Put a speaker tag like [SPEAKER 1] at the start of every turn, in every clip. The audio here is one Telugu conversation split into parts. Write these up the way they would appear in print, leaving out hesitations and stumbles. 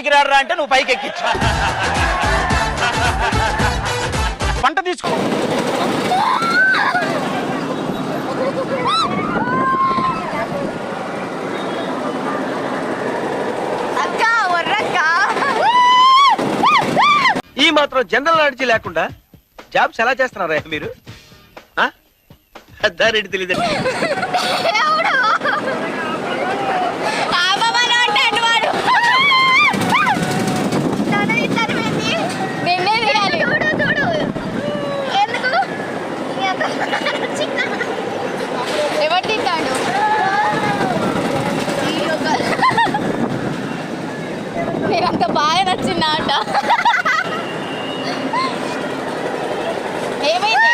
[SPEAKER 1] పనికిరాడరా అంటే నువ్వు పైకి ఎక్కించా. పంట తీసుకో.
[SPEAKER 2] ఈ మాత్రం జనరల్ నాలెడ్జ్ లేకుండా జాబ్స్ ఎలా చేస్తున్నారా మీరు? అద్దారెడ్డి తెలియదండి.
[SPEAKER 3] ఎవరు తింటాడు? నేనంత బాగా నచ్చింది ఆట. ఏమైంది?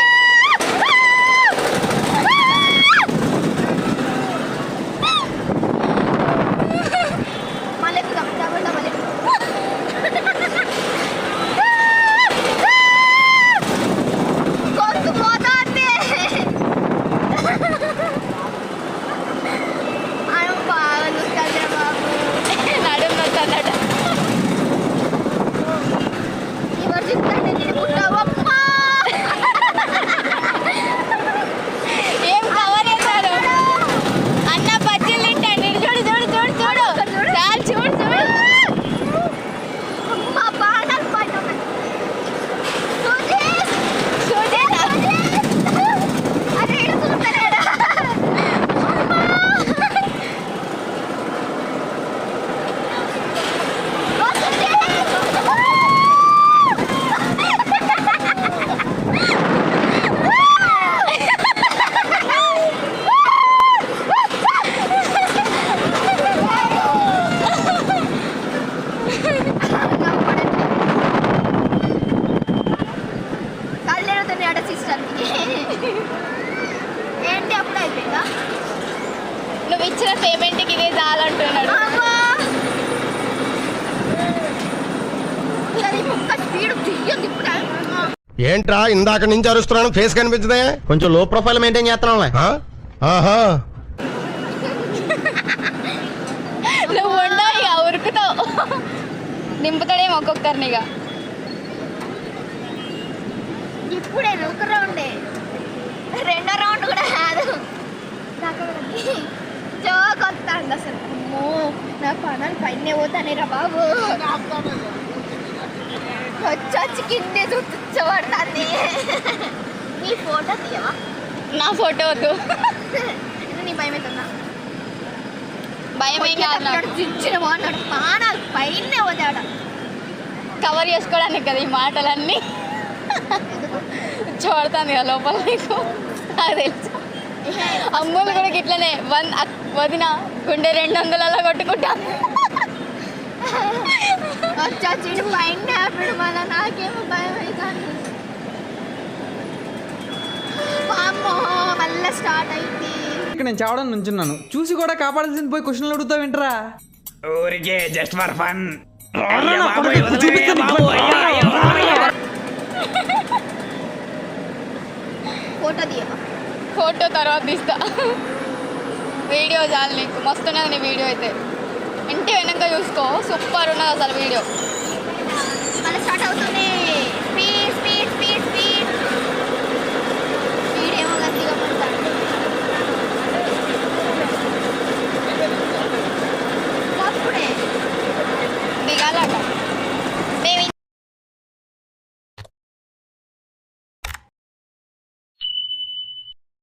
[SPEAKER 3] ఏంటి అప్పుడు అయిపోయిందా? నువ్వు ఇచ్చిన పేమెంట్కి ఇదే చాలంటున్నాడు.
[SPEAKER 4] ఏంట్రా ఇందాక నుంచి అరుస్తున్నాను, ఫేస్ కనిపించదే?
[SPEAKER 5] కొంచెం లో ప్రొఫైల్ మెయింటైన్ చేస్తున్నాం.
[SPEAKER 3] నువ్వు ఉండవు ఇక ఉరుకుతావు. నింపుతాడేమో ఒక్కొక్కరినిగా. ఇప్పుడే ఒక రౌండే, రెండో రౌండ్ కూడా కాదు. జోక్ వస్తాండి అసలు. అమ్మో నా పనాలు పైన పోతానే రా బాబు. వచ్చి కిందే చుట్టబడుతుంది. నీ ఫోటో తీయవా? నా ఫోటో వద్దు. నీ భయం అవుతుందా? భయం ఏం కాదు. దించిన బాగున్నాడు, పానాలు పైన పోతాడు. కవర్ చేసుకోవడానికి కదా ఈ మాటలన్నీ. చూడతాను కదా లోపల నీకు, నాకు తెలుసు. అమ్ములు కూడా ఇట్లనే వదిన గుండె 200 కొట్టుకుంటా. వచ్చా చీడు పైన మళ్ళీ నాకేమో భయం అవుతాను. అమ్మో మళ్ళీ స్టార్ట్ అయింది.
[SPEAKER 6] ఇక్కడ నేను చావడం నుంచున్నాను, చూసి కూడా కాపాడాల్సింది పోయి క్వశ్చన్లు అడుగుతావు ఏంట్రా?
[SPEAKER 1] ఊరికే జస్ట్ ఫర్ ఫన్.
[SPEAKER 3] ఫోటో తీయమా? ఫోటో తర్వాత తీస్తా. వీడియో చాలు నీకు, మస్తున్నది నీ వీడియో అయితే. ఇంటి వెనక చూసుకో, సూపర్ ఉన్నది అసలు వీడియో. మళ్ళీ స్టార్ట్ అవుతుంది.